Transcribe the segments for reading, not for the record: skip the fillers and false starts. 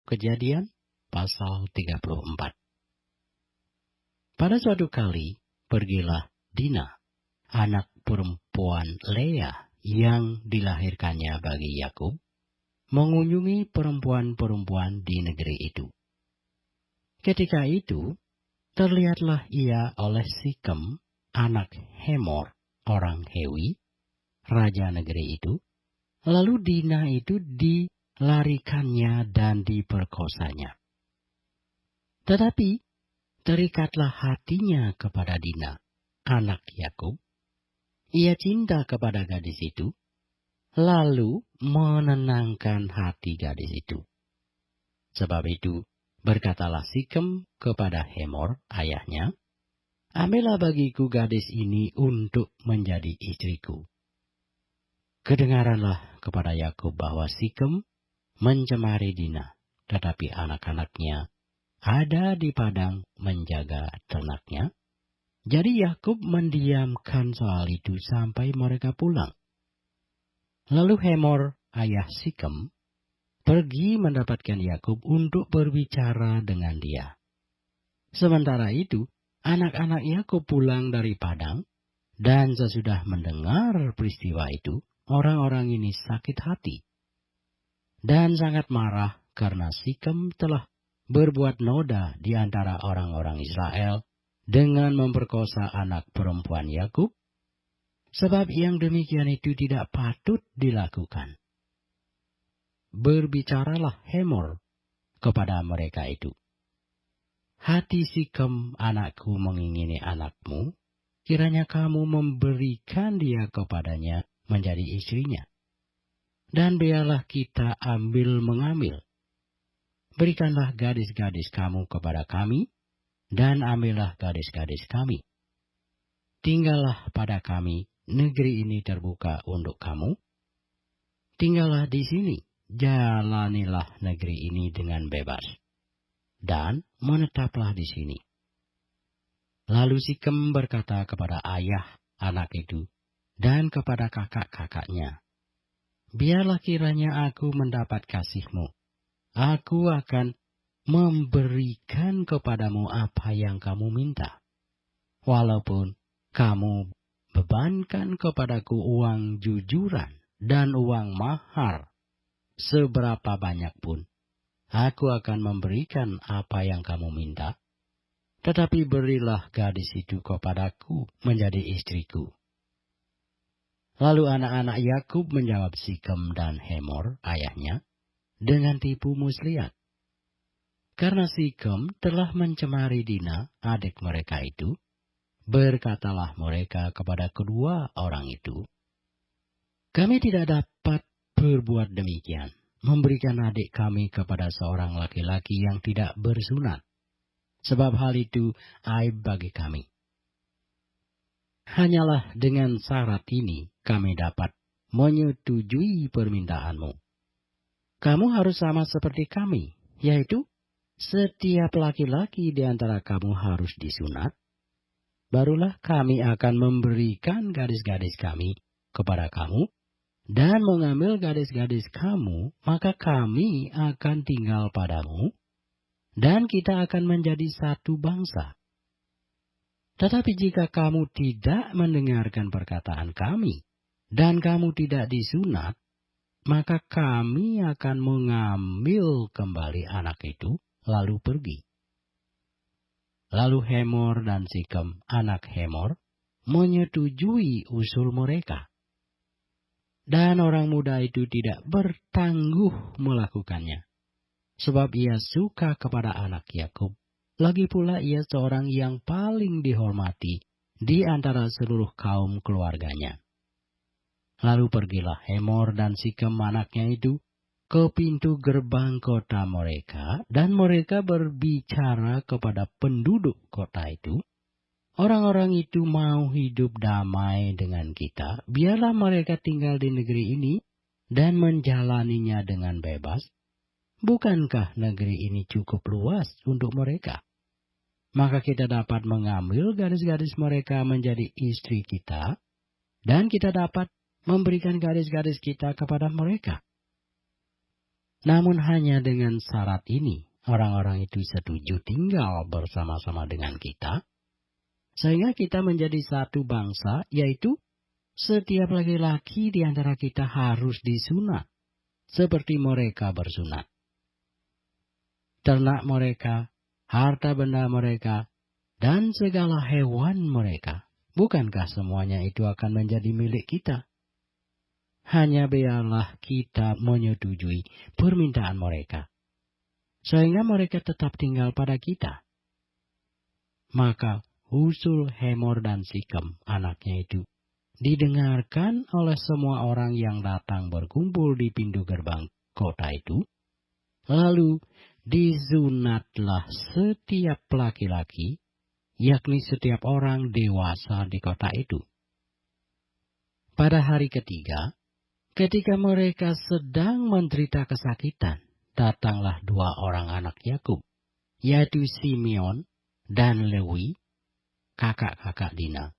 Kejadian pasal 34. Pada suatu kali, pergilah Dina, anak perempuan Lea yang dilahirkannya bagi Yakub, mengunjungi perempuan-perempuan di negeri itu. Ketika itu, terlihatlah ia oleh Sikem, anak Hemor, orang Hewi, raja negeri itu. Lalu Dina itu dilarikannya dan diperkosanya. Tetapi terikatlah hatinya kepada Dina, anak Yakub. Ia cinta kepada gadis itu, lalu menenangkan hati gadis itu. Sebab itu berkatalah Sikem kepada Hemor, ayahnya, "Ambillah bagiku gadis ini untuk menjadi istriku." Kedengaranlah kepada Yakub bahwa Sikem mencemari Dina, tetapi anak-anaknya ada di padang menjaga ternaknya. Jadi Yakub mendiamkan soal itu sampai mereka pulang. Lalu Hemor, ayah Sikem, pergi mendapatkan Yakub untuk berbicara dengan dia. Sementara itu, anak-anak Yakub pulang dari padang, dan sesudah mendengar peristiwa itu, orang-orang ini sakit hati dan sangat marah karena Sikem telah berbuat noda di antara orang-orang Israel dengan memperkosa anak perempuan Yakub, sebab yang demikian itu tidak patut dilakukan. Berbicaralah Hemor kepada mereka itu, "Hati Sikem anakku mengingini anakmu, kiranya kamu memberikan dia kepadanya menjadi istrinya. Dan biarlah kita ambil-mengambil. Berikanlah gadis-gadis kamu kepada kami, dan ambillah gadis-gadis kami. Tinggallah pada kami, negeri ini terbuka untuk kamu. Tinggallah di sini, jalanilah negeri ini dengan bebas, dan menetaplah di sini." Lalu Sikem berkata kepada ayah anak itu dan kepada kakak-kakaknya, "Biarlah kiranya aku mendapat kasihmu. Aku akan memberikan kepadamu apa yang kamu minta. Walaupun kamu bebankan kepadaku uang jujuran dan uang mahar, seberapa banyak pun, aku akan memberikan apa yang kamu minta. Tetapi berilah gadis itu kepadaku menjadi istriku." Lalu anak-anak Yakub menjawab Sikem dan Hemor, ayahnya, dengan tipu muslihat. Karena Sikem telah mencemari Dina, adik mereka itu, berkatalah mereka kepada kedua orang itu, "Kami tidak dapat berbuat demikian, memberikan adik kami kepada seorang laki-laki yang tidak bersunat, sebab hal itu aib bagi kami. Hanyalah dengan syarat ini kami dapat menyetujui permintaanmu. Kamu harus sama seperti kami, yaitu setiap laki-laki di antara kamu harus disunat. Barulah kami akan memberikan gadis-gadis kami kepada kamu, dan mengambil gadis-gadis kamu, maka kami akan tinggal padamu, dan kita akan menjadi satu bangsa. Tetapi jika kamu tidak mendengarkan perkataan kami, dan kamu tidak disunat, maka kami akan mengambil kembali anak itu, lalu pergi." Lalu Hemor dan Sikem, anak Hemor, menyetujui usul mereka. Dan orang muda itu tidak bertangguh melakukannya, sebab ia suka kepada anak Yakub. Lagi pula ia seorang yang paling dihormati di antara seluruh kaum keluarganya. Lalu pergilah Hemor dan Sikem anaknya itu ke pintu gerbang kota mereka, dan mereka berbicara kepada penduduk kota itu, "Orang-orang itu mau hidup damai dengan kita, biarlah mereka tinggal di negeri ini dan menjalaninya dengan bebas. Bukankah negeri ini cukup luas untuk mereka? Maka kita dapat mengambil gadis-gadis mereka menjadi istri kita, dan kita dapat memberikan gadis-gadis kita kepada mereka." Namun hanya dengan syarat ini, orang-orang itu setuju tinggal bersama-sama dengan kita, sehingga kita menjadi satu bangsa, yaitu setiap laki-laki di antara kita harus disunat, seperti mereka bersunat. Ternak mereka, harta benda mereka, dan segala hewan mereka, bukankah semuanya itu akan menjadi milik kita? Hanya biarlah kita menyetujui permintaan mereka, sehingga mereka tetap tinggal pada kita. Maka usul Hemor dan Sikem, anaknya itu, didengarkan oleh semua orang yang datang berkumpul di pintu gerbang kota itu. Lalu disunatlah setiap laki-laki, yakni setiap orang dewasa di kota itu. Pada hari ketiga, ketika mereka sedang menderita kesakitan, datanglah dua orang anak Yakub, yaitu Simeon dan Lewi, kakak-kakak Dina.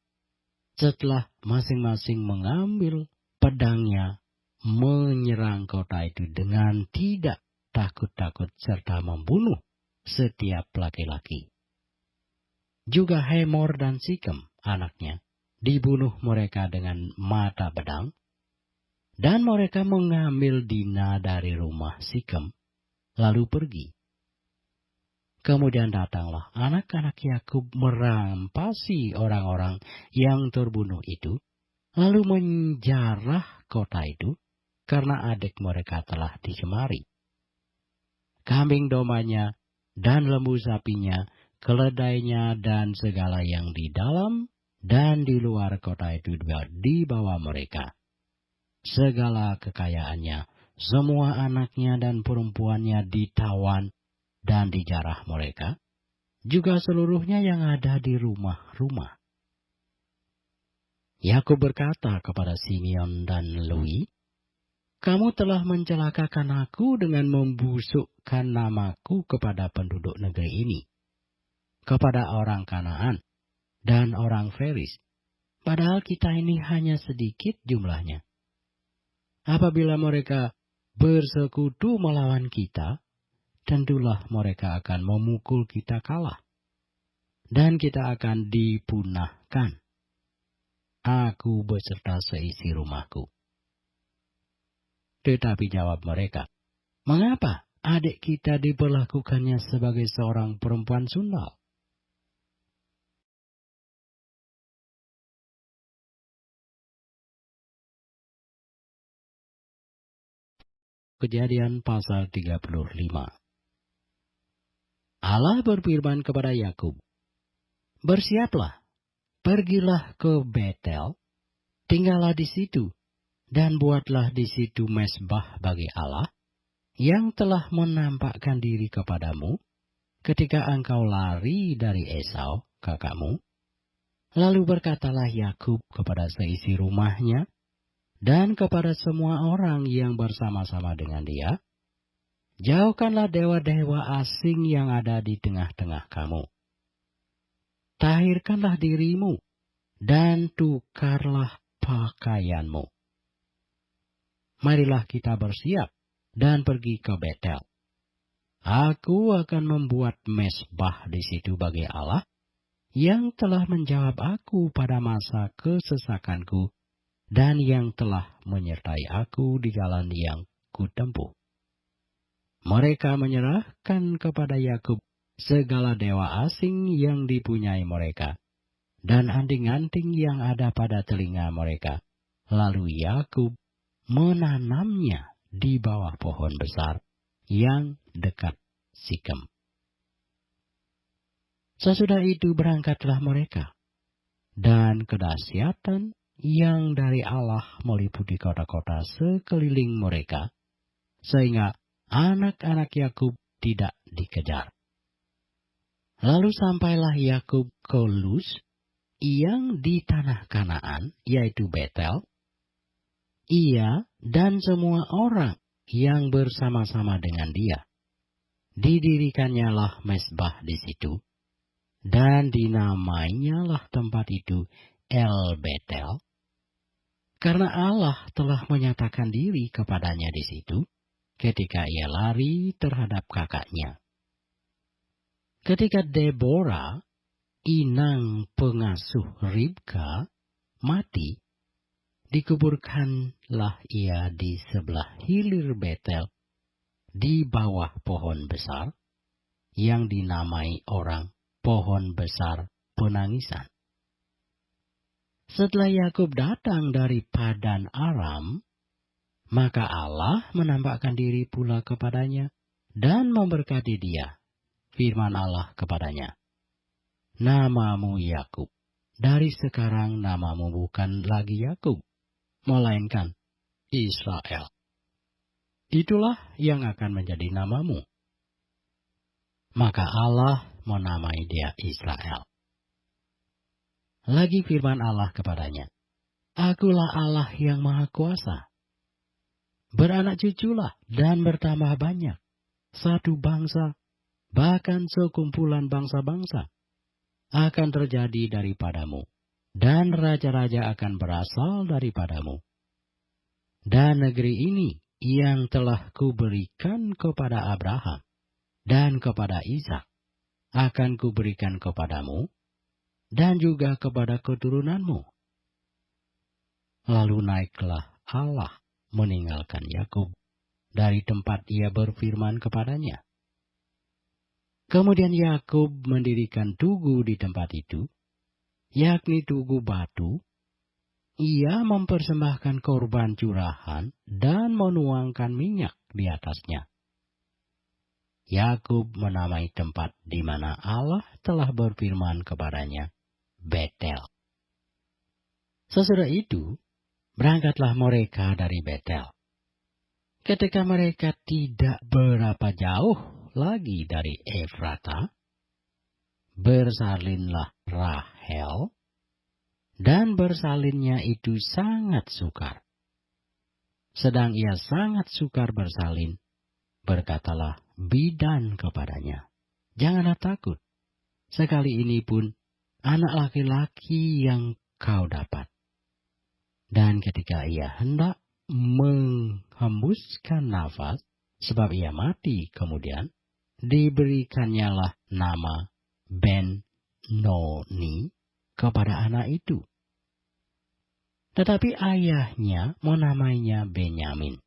Setelah masing-masing mengambil pedangnya, menyerang kota itu dengan tidak takut-takut serta membunuh setiap laki-laki. Juga Hemor dan Sikem, anaknya, dibunuh mereka dengan mata pedang, dan mereka mengambil Dina dari rumah Sikem, lalu pergi. Kemudian datanglah anak-anak Yakub merampasi orang-orang yang terbunuh itu, lalu menjarah kota itu, karena adik mereka telah dicemari. Kambing domanya dan lembu sapinya, keledainya dan segala yang di dalam dan di luar kota itu juga dibawa mereka. Segala kekayaannya, semua anaknya dan perempuannya ditawan dan dijarah mereka, juga seluruhnya yang ada di rumah-rumah. Yakub berkata kepada Simeon dan Lewi, "Kamu telah mencelakakan aku dengan membusukkan namaku kepada penduduk negeri ini, kepada orang Kanaan dan orang Feris, padahal kita ini hanya sedikit jumlahnya. Apabila mereka bersekutu melawan kita, tentulah mereka akan memukul kita kalah, dan kita akan dipunahkan, aku beserta seisi rumahku." Tetapi jawab mereka, "Mengapa adik kita diperlakukannya sebagai seorang perempuan sundal?" Kejadian pasal 35. Allah berfirman kepada Yakub, "Bersiaplah, pergilah ke Betel, tinggallah di situ, dan buatlah di situ mezbah bagi Allah, yang telah menampakkan diri kepadamu ketika engkau lari dari Esau, kakakmu." Lalu berkatalah Yakub kepada seisi rumahnya, dan kepada semua orang yang bersama-sama dengan dia, "Jauhkanlah dewa-dewa asing yang ada di tengah-tengah kamu. Tahirkanlah dirimu, dan tukarlah pakaianmu. Marilah kita bersiap dan pergi ke Betel. Aku akan membuat mezbah di situ bagi Allah, yang telah menjawab aku pada masa kesesakanku, dan yang telah menyertai aku di jalan yang kutempuh." Mereka menyerahkan kepada Yakub segala dewa asing yang dipunyai mereka, dan anting-anting yang ada pada telinga mereka. Lalu Yakub menanamnya di bawah pohon besar yang dekat Sikem. Sesudah itu berangkatlah mereka, dan kedahsyatan yang dari Allah meliputi kota-kota sekeliling mereka, sehingga anak-anak Yakub tidak dikejar. Lalu sampailah Yakub ke Luz, yang di tanah Kanaan, yaitu Betel. Ia dan semua orang yang bersama-sama dengan dia. Didirikannya mezbah di situ, dan dinamainyalah tempat itu El Betel, karena Allah telah menyatakan diri kepadanya di situ, ketika ia lari terhadap kakaknya. Ketika Deborah, inang pengasuh Ribka, mati, dikuburkanlah ia di sebelah hilir Betel, di bawah pohon besar, yang dinamai orang pohon besar penangisan. Setelah Yakub datang dari Padan Aram, maka Allah menampakkan diri pula kepadanya dan memberkati dia. Firman Allah kepadanya, "Namamu Yakub. Dari sekarang namamu bukan lagi Yakub, melainkan Israel. Itulah yang akan menjadi namamu." Maka Allah menamai dia Israel. Lagi firman Allah kepadanya, "Akulah Allah yang Maha Kuasa. Beranak cuculah dan bertambah banyak, satu bangsa, bahkan sekumpulan bangsa-bangsa akan terjadi daripadamu, dan raja-raja akan berasal daripadamu. Dan negeri ini yang telah kuberikan kepada Abraham dan kepada Ishak akan kuberikan kepadamu dan juga kepada keturunanmu." Lalu naiklah Allah meninggalkan Yakub dari tempat ia berfirman kepadanya. Kemudian Yakub mendirikan tugu di tempat itu, yakni tugu batu. Ia mempersembahkan korban curahan dan menuangkan minyak di atasnya. Yakub menamai tempat di mana Allah telah berfirman kepadanya, Betel. Sesudah itu, berangkatlah mereka dari Betel. Ketika mereka tidak berapa jauh lagi dari Efrata, bersalinlah Rahel, dan bersalinnya itu sangat sukar. Sedang ia sangat sukar bersalin, berkatalah bidan kepadanya, "Janganlah takut, sekali ini pun anak laki-laki yang kau dapat." Dan ketika ia hendak menghembuskan nafas, sebab ia mati kemudian, diberikannya nama Ben-Noni kepada anak itu. Tetapi ayahnya menamainya Benyamin.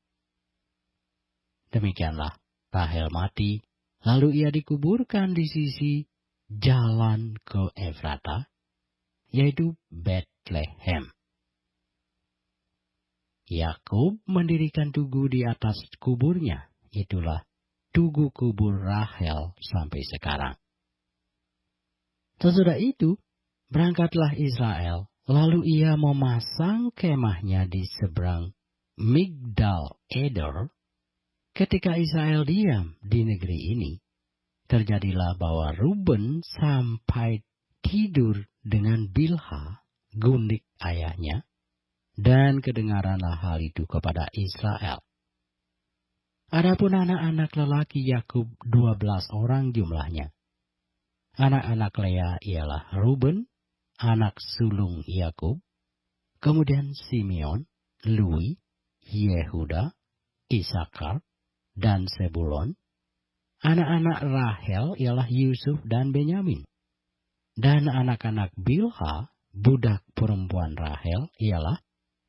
Demikianlah Rahel mati, lalu ia dikuburkan di sisi jalan ke Efrata, yaitu Bethlehem. Yakub mendirikan tugu di atas kuburnya, itulah tugu kubur Rahel sampai sekarang. Sesudah itu, berangkatlah Israel, lalu ia memasang kemahnya di seberang Migdal Eder. Ketika Israel diam di negeri ini, terjadilah bahwa Ruben sampai tidur dengan Bilha, gundik ayahnya, dan kedengaranlah hal itu kepada Israel. Adapun anak-anak lelaki Yakub 12 orang jumlahnya. Anak-anak Lea ialah Ruben, anak sulung Yakub, kemudian Simeon, Lewi, Yehuda, Isakar, dan Sebulon. Anak-anak Rahel ialah Yusuf dan Benyamin. Dan anak-anak Bilha, budak perempuan Rahel, ialah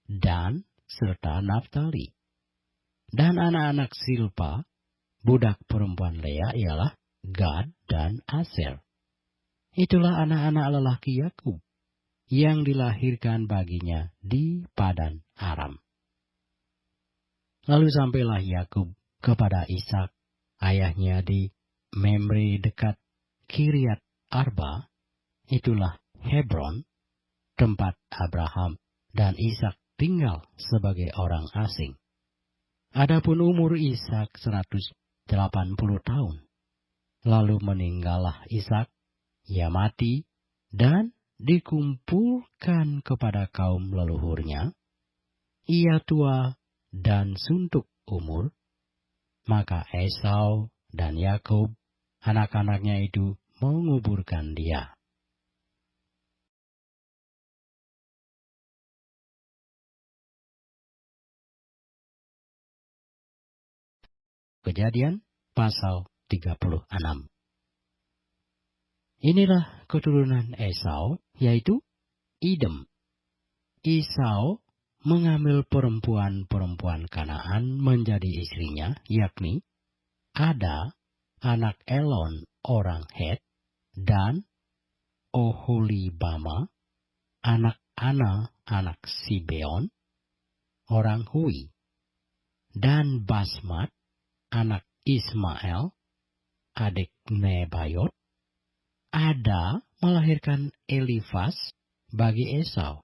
Dan serta Naftali. Dan anak-anak Silpa, budak perempuan Lea, ialah Gad dan Aser. Itulah anak-anak lelaki Yakub yang dilahirkan baginya di Padan Aram. Lalu sampailah Yakub kepada Ishak, ayahnya di Memre dekat Kiryat Arba, itulah Hebron, tempat Abraham dan Ishak tinggal sebagai orang asing. Adapun umur Ishak 180 tahun. Lalu meninggallah Ishak, ia mati, dan dikumpulkan kepada kaum leluhurnya. Ia tua dan suntuk umur, maka Esau dan Yakub, anak-anaknya itu menguburkan dia. Kejadian pasal 36. Inilah keturunan Esau, yaitu Idem. Esau mengambil perempuan-perempuan Kanaan menjadi istrinya, yakni Ada, anak Elon, orang Het, dan Oholibama, anak Ana, anak Sibeon, orang Hui, dan Basmat, anak Ismael, adik Nebayot. Ada melahirkan Elifas bagi Esau,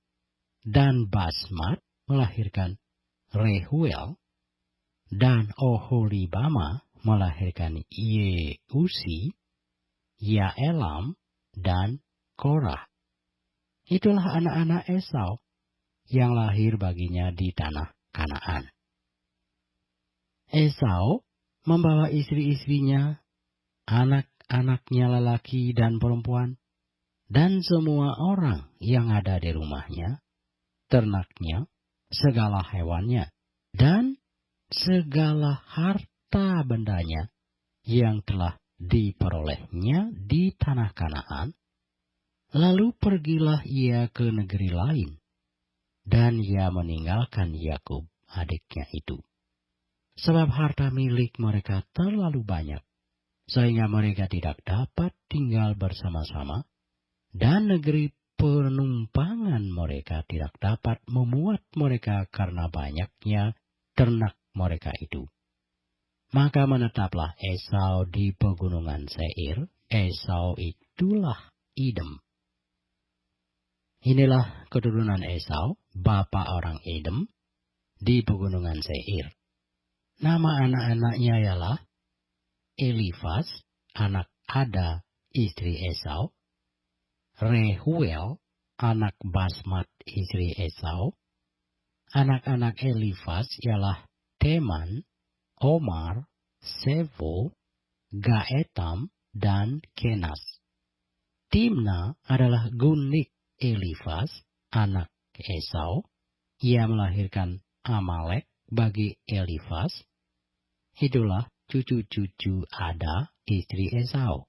dan Basmat melahirkan Rehuel, dan Oholibama melahirkan Yeusi, Yaelam, dan Korah. Itulah anak-anak Esau yang lahir baginya di tanah Kanaan. Esau membawa istri-istrinya, anak-anaknya lelaki dan perempuan, dan semua orang yang ada di rumahnya, ternaknya, segala hewannya, dan segala harta bendanya yang telah diperolehnya di tanah Kanaan. Lalu pergilah ia ke negeri lain, dan ia meninggalkan Yakub, adiknya itu. Sebab harta milik mereka terlalu banyak, sehingga mereka tidak dapat tinggal bersama-sama, dan negeri penumpangan mereka tidak dapat memuat mereka karena banyaknya ternak mereka itu. Maka menetaplah Esau di pegunungan Seir. Esau itulah Idem. Inilah keturunan Esau, bapa orang Edom, di pegunungan Seir. Nama anak-anaknya ialah Elifas, anak Ada, istri Esau, Rehuel, anak Basmat, istri Esau. Anak-anak Elifas ialah Teman, Omar, Sevo, Gaetam, dan Kenas. Timna adalah gundik Elifas, anak Esau. Ia melahirkan Amalek bagi Elifas. Itulah cucu-cucu Ada, istri Esau.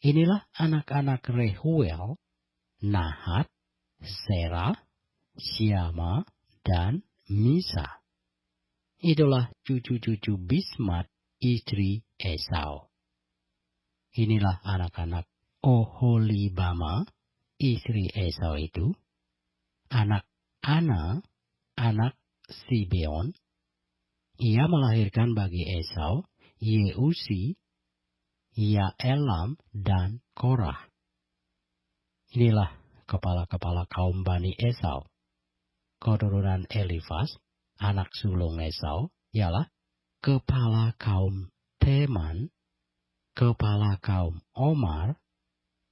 Inilah anak-anak Rehuel, Nahat, Serah, Syama, dan Misa. Itulah cucu-cucu Basmat, istri Esau. Inilah anak-anak Oholibama, istri Esau itu, anak Ana, anak Sibeon. Ia melahirkan bagi Esau Yeusi, Yaelam, dan Korah. Inilah kepala-kepala kaum Bani Esau. Keturunan Elifas, anak sulung Esau, ialah kepala kaum Teman, kepala kaum Omar,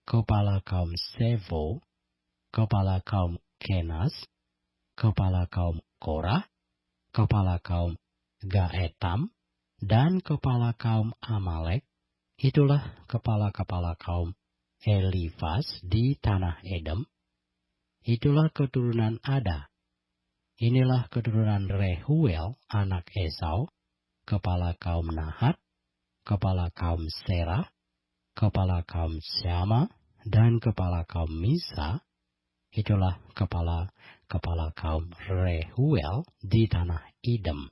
kepala kaum Sevo, kepala kaum Kenas, kepala kaum Korah, kepala kaum Gaetam, dan kepala kaum Amalek. Itulah kepala-kepala kaum Elifas di tanah Edom. Itulah keturunan Ada. Inilah keturunan Rehuel, anak Esau, kepala kaum Nahat, kepala kaum Serah, kepala kaum Syama, dan kepala kaum Misa. Itulah kepala kaum Rehuel di tanah Edom.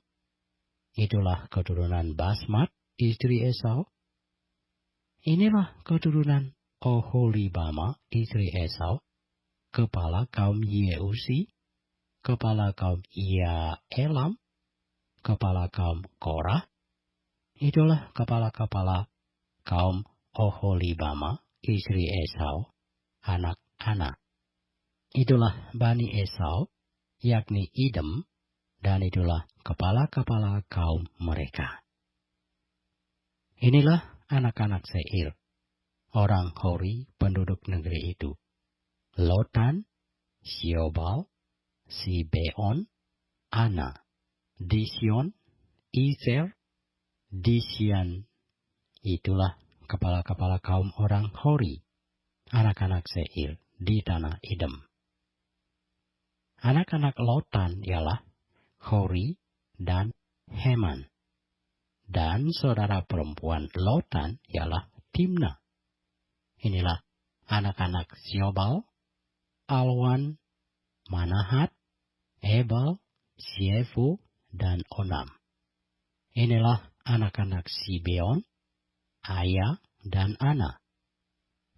Itulah keturunan Basmat, istri Esau. Inilah keturunan Oholibama, istri Esau, kepala kaum Yeusi, kepala kaum Yaelam, kepala kaum Korah. Itulah kepala-kepala kaum Oholibama, istri Esau, anak Ana. Itulah Bani Esau, yakni Idem, dan itulah kepala-kepala kaum mereka. Inilah anak-anak Seir, orang Hori penduduk negeri itu. Lotan, Syobal, Sibeon, Ana, Dision, Iser, Disian. Itulah kepala-kepala kaum orang Hori, anak-anak Seir di tanah Edom. Anak-anak Lotan ialah Hori dan Heman. dan saudara perempuan Lotan ialah Timna. Inilah anak-anak Syobal, Alwan, Manahat, Ebal, Siefu, dan Onam. Inilah anak-anak Sibeon, Aya, dan Ana.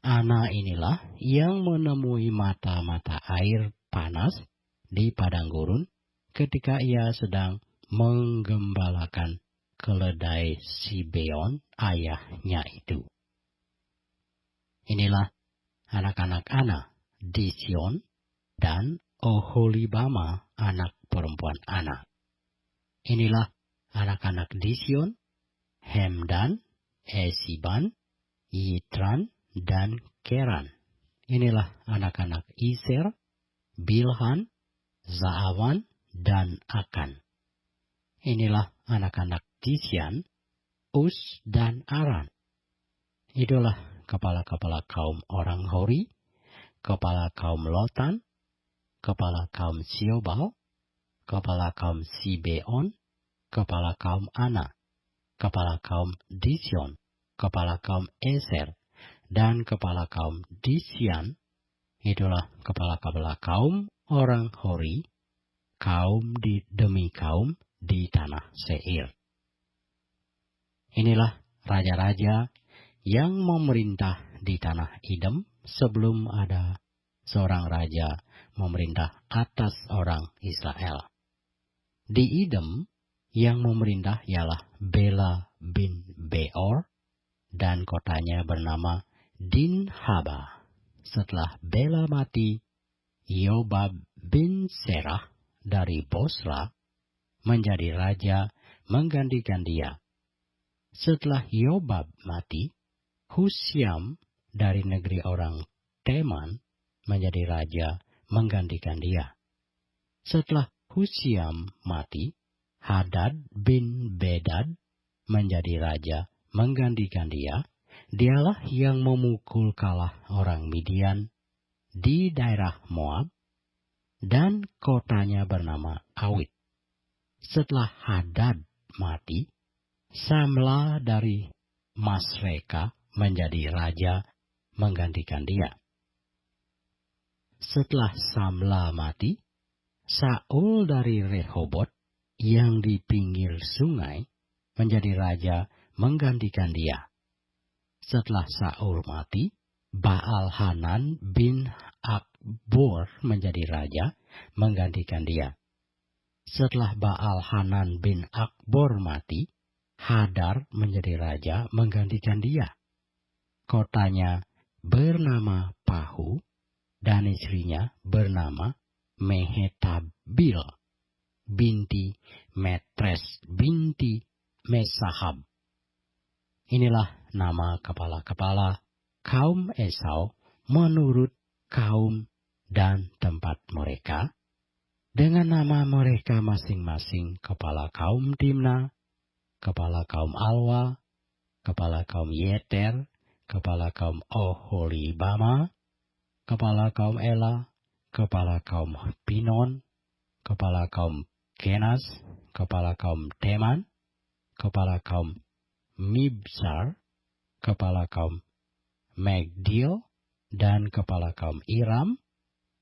Ana inilah yang menemui mata-mata air panas di padang gurun ketika ia sedang menggembalakan keledai Sibeon ayahnya itu. Inilah anak-anak Ana, Dision, dan Oholibama anak perempuan Ana. Inilah anak-anak Dision, Hemdan, Esiban, Yitran, dan Keran. Inilah anak-anak Iser, Bilhan, Zaawan, dan Akan. Inilah anak-anak Disyan, Us, dan Aran. Itulah kepala-kepala kaum orang Hori, kepala kaum Lotan, kepala kaum Syobal, kepala kaum Sibeon, kepala kaum Ana, kepala kaum Disyon, kepala kaum Eser, dan kepala kaum Disyan. Itulah kepala-kepala kaum orang Hori, kaum demi kaum di tanah Seir. Inilah raja-raja yang memerintah di tanah Edom sebelum ada seorang raja memerintah atas orang Israel. Di Edom yang memerintah ialah Bela bin Beor, dan kotanya bernama Dinhaba. Setelah Bela mati, Yobab bin Serah dari Bosra menjadi raja menggantikan dia. Setelah Yobab mati, Husyam dari negeri orang Teman menjadi raja menggantikan dia. Setelah Husyam mati, Hadad bin Bedad menjadi raja menggantikan dia. Dialah yang memukul kalah orang Midian di daerah Moab, dan kotanya bernama Awit. Setelah Hadad mati, Samla dari Masreka menjadi raja menggantikan dia. Setelah Samla mati, Saul dari Rehobot yang di pinggir sungai menjadi raja menggantikan dia. Setelah Saul mati, Baal-Hanan bin Akbor menjadi raja menggantikan dia. Setelah Baal-Hanan bin Akbor mati, Hadar menjadi raja menggantikan dia. Kotanya bernama Pahu, dan istrinya bernama Mehetabil binti Metres binti Mesahab. Inilah nama kepala-kepala kaum Esau menurut kaum dan tempat mereka, dengan nama mereka masing-masing: kepala kaum Timna, kepala kaum Alwa, kepala kaum Yeter, kepala kaum Oholibama, kepala kaum Ela, kepala kaum Pinon, kepala kaum Kenas, kepala kaum Teman, kepala kaum Mibsar, kepala kaum Megdil, dan kepala kaum Iram.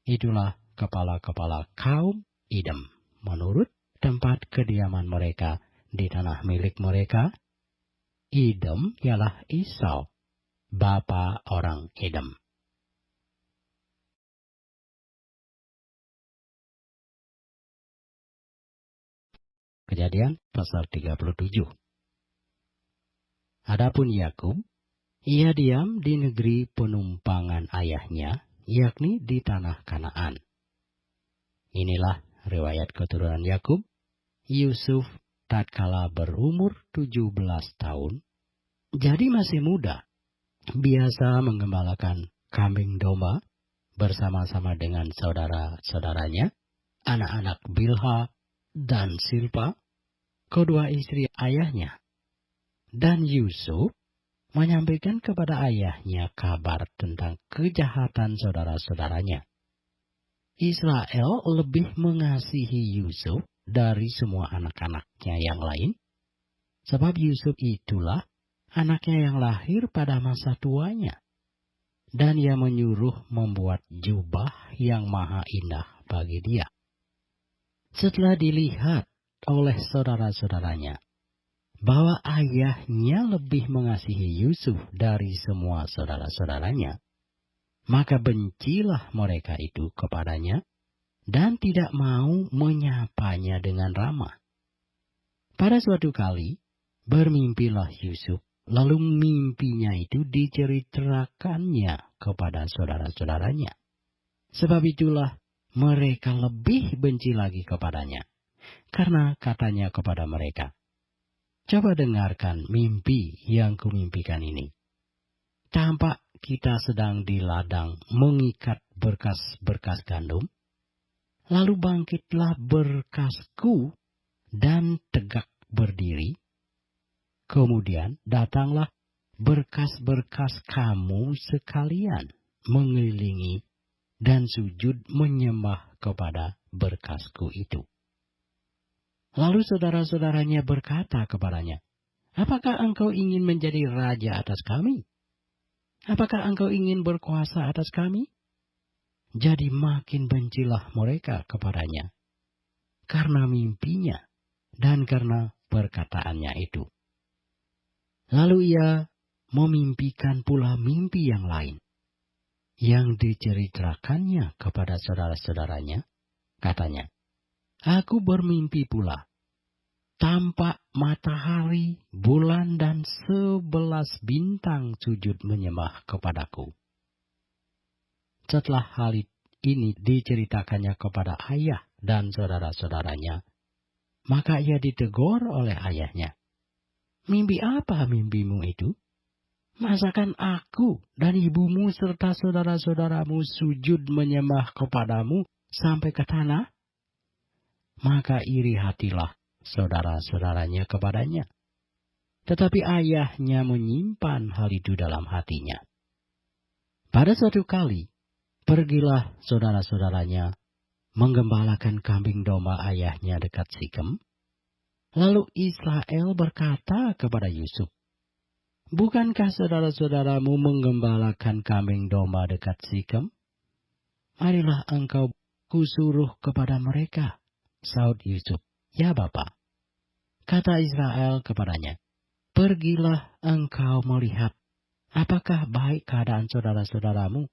Itulah kepala-kepala kaum Edom menurut tempat kediaman mereka di tanah milik mereka. Edom ialah Esau, bapa orang Edom. Kejadian pasal 37. Adapun Yakub, ia diam di negeri penumpangan ayahnya, yakni di tanah Kanaan. Inilah riwayat keturunan Yakub. Yusuf tatkala berumur 17 tahun, jadi masih muda, biasa menggembalakan kambing domba bersama-sama dengan saudara-saudaranya, anak-anak Bilha dan Silpa, kedua istri ayahnya. Dan Yusuf menyampaikan kepada ayahnya kabar tentang kejahatan saudara-saudaranya. Israel lebih mengasihi Yusuf dari semua anak-anaknya yang lain, Sebab Yusuf itulah anaknya yang lahir pada masa tuanya. Dan ia menyuruh membuat jubah yang maha indah bagi dia. Setelah dilihat oleh saudara-saudaranya bahwa ayahnya lebih mengasihi Yusuf dari semua saudara-saudaranya, maka bencilah mereka itu kepadanya dan tidak mau menyapanya dengan ramah. Pada suatu kali, bermimpilah Yusuf, lalu mimpinya itu diceritakannya kepada saudara-saudaranya. Sebab itulah mereka lebih benci lagi kepadanya, karena katanya kepada mereka, "Coba dengarkan mimpi yang kumimpikan ini. Tampak kita sedang di ladang mengikat berkas-berkas gandum, lalu bangkitlah berkasku dan tegak berdiri. Kemudian datanglah berkas-berkas kamu sekalian mengelilingi dan sujud menyembah kepada berkasku itu." Lalu saudara-saudaranya berkata kepadanya, "Apakah engkau ingin menjadi raja atas kami? Apakah engkau ingin berkuasa atas kami?" Jadi makin bencilah mereka kepadanya, karena mimpinya dan karena perkataannya itu. Lalu ia memimpikan pula mimpi yang lain, yang diceritakannya kepada saudara-saudaranya. Katanya, "Aku bermimpi pula. Tampak matahari, bulan, dan 11 bintang sujud menyembah kepadaku." Setelah hal ini diceritakannya kepada ayah dan saudara-saudaranya, maka ia ditegur oleh ayahnya. "Mimpi apa mimpimu itu? Masakan aku dan ibumu serta saudara-saudaramu sujud menyembah kepadamu sampai ke tanah?" Maka iri hatilah saudara-saudaranya kepadanya. Tetapi ayahnya menyimpan hal itu dalam hatinya. Pada suatu kali, pergilah saudara-saudaranya menggembalakan kambing domba ayahnya dekat Sikem. Lalu Israel berkata kepada Yusuf, "Bukankah saudara-saudaramu menggembalakan kambing domba dekat Sikem? Marilah engkau kusuruh kepada mereka." Saud Yusuf, "Ya Bapa." Kata Israel kepadanya, "Pergilah engkau melihat apakah baik keadaan saudara-saudaramu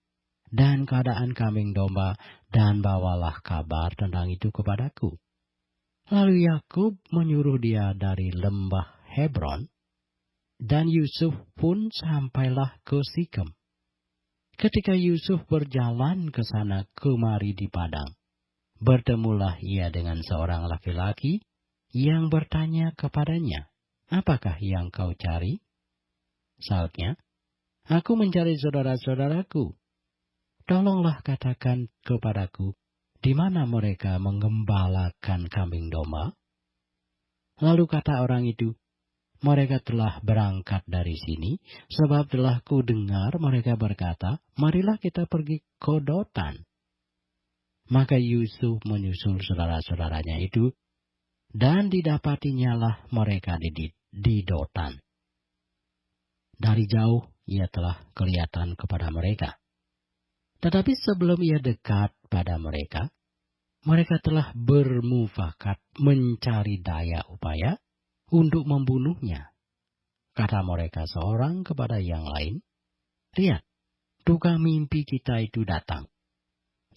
dan keadaan kambing domba, dan bawalah kabar tentang itu kepadaku." Lalu Yakub menyuruh dia dari lembah Hebron, dan Yusuf pun sampailah ke Sikem. Ketika Yusuf berjalan ke sana kemari di padang, bertemulah ia dengan seorang laki-laki yang bertanya kepadanya, "Apakah yang kau cari?" Sautnya, "Aku mencari saudara-saudaraku. Tolonglah katakan kepadaku, di mana mereka menggembalakan kambing domba?" Lalu kata orang itu, "Mereka telah berangkat dari sini, sebab telah kudengar mereka berkata, 'Marilah kita pergi ke Dotan.'" Maka Yusuf menyusul saudara-saudaranya itu, dan didapatinya lah mereka di Dotan. Dari jauh ia telah kelihatan kepada mereka. Tetapi sebelum ia dekat pada mereka, mereka telah bermufakat mencari daya upaya untuk membunuhnya. Kata mereka seorang kepada yang lain, "Lihat, tukang mimpi kita itu datang.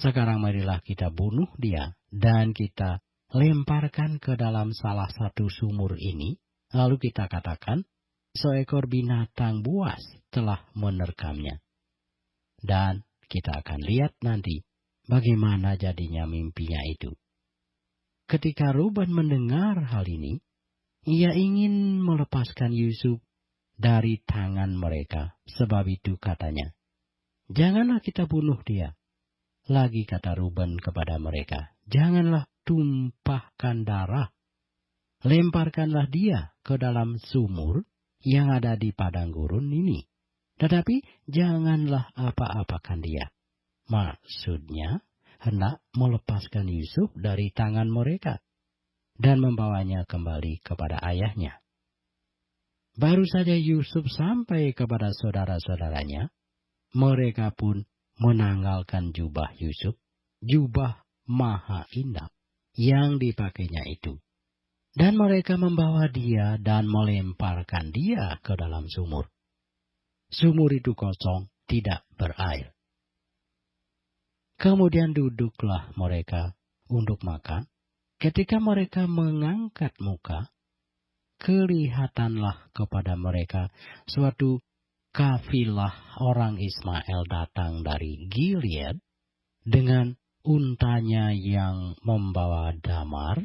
Sekarang marilah kita bunuh dia dan kita lemparkan ke dalam salah satu sumur ini, lalu kita katakan, seekor binatang buas telah menerkamnya. Dan kita akan lihat nanti bagaimana jadinya mimpinya itu." Ketika Ruben mendengar hal ini, ia ingin melepaskan Yusuf dari tangan mereka. Sebab itu katanya, "Janganlah kita bunuh dia." Lagi kata Ruben kepada mereka, "Janganlah tumpahkan darah. Lemparkanlah dia ke dalam sumur yang ada di padang gurun ini. Tetapi janganlah apa-apakan dia." Maksudnya, hendak melepaskan Yusuf dari tangan mereka dan membawanya kembali kepada ayahnya. Baru saja Yusuf sampai kepada saudara-saudaranya, mereka pun menanggalkan jubah Yusuf, jubah maha indah yang dipakainya itu. Dan mereka membawa dia dan melemparkan dia ke dalam sumur. Sumur itu kosong, tidak berair. Kemudian duduklah mereka untuk makan. Ketika mereka mengangkat muka, kelihatanlah kepada mereka suatu kafilah orang Ismail datang dari Gilead dengan untanya yang membawa damar,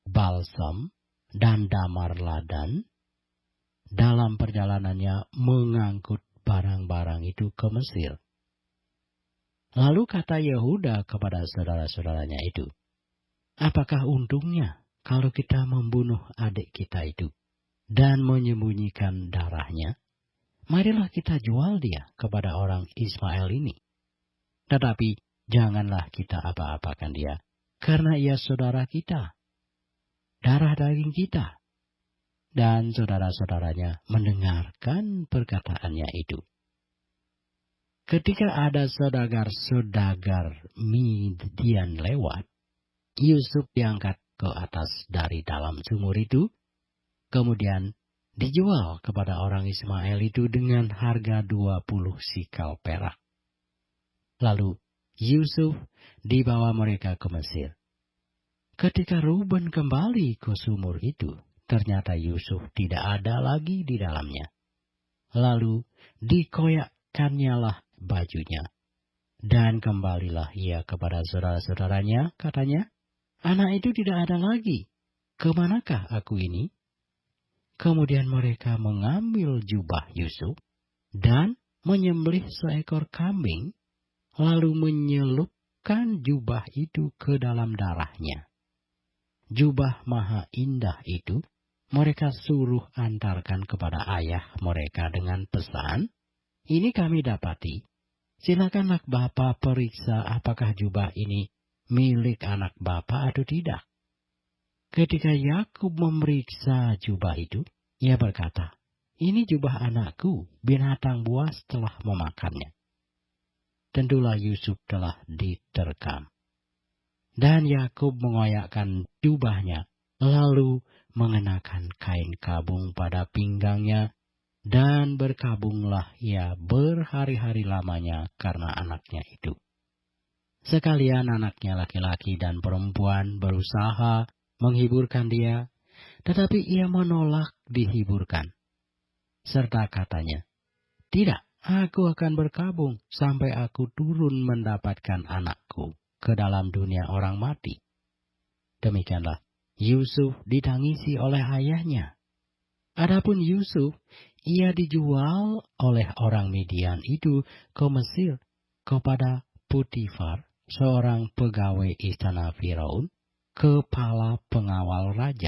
balsam, dan damar ladan dalam perjalanannya mengangkut barang-barang itu ke Mesir. Lalu kata Yehuda kepada saudara-saudaranya itu, apakah untungnya kalau kita membunuh adik kita itu dan menyembunyikan darahnya? Marilah kita jual dia kepada orang Ismail ini. Tetapi janganlah kita apa-apakan dia, karena ia saudara kita, darah daging kita. Dan saudara-saudaranya mendengarkan perkataannya itu. Ketika ada saudagar-saudagar Midian lewat, Yusuf diangkat ke atas dari dalam sumur itu, kemudian dijual kepada orang Ismail itu dengan harga 20 sikal perak. Lalu Yusuf dibawa mereka ke Mesir. Ketika Ruben kembali ke sumur itu, ternyata Yusuf tidak ada lagi di dalamnya. Lalu dikoyakkannyalah bajunya. Dan kembalilah ia kepada saudara-saudaranya, katanya, anak itu tidak ada lagi. Kemanakah aku ini? Kemudian mereka mengambil jubah Yusuf dan menyembelih seekor kambing, lalu menyelupkan jubah itu ke dalam darahnya. Jubah maha indah itu mereka suruh antarkan kepada ayah mereka dengan pesan, ini kami dapati, silakanlah Bapa periksa apakah jubah ini milik anak Bapa atau tidak. Ketika Yakub memeriksa jubah itu, ia berkata, ini jubah anakku, binatang buas telah memakannya. Tentulah Yusuf telah diterkam. Dan Yakub mengoyakkan jubahnya, lalu mengenakan kain kabung pada pinggangnya, dan berkabunglah ia berhari-hari lamanya karena anaknya itu. Sekalian anaknya laki-laki dan perempuan berusaha menghiburkan dia, tetapi ia menolak dihiburkan. Serta katanya, tidak, aku akan berkabung sampai aku turun mendapatkan anakku ke dalam dunia orang mati. Demikianlah Yusuf ditangisi oleh ayahnya. Adapun Yusuf, ia dijual oleh orang Midian itu ke Mesir kepada Potifar, seorang pegawai istana Firaun, kepala pengawal raja.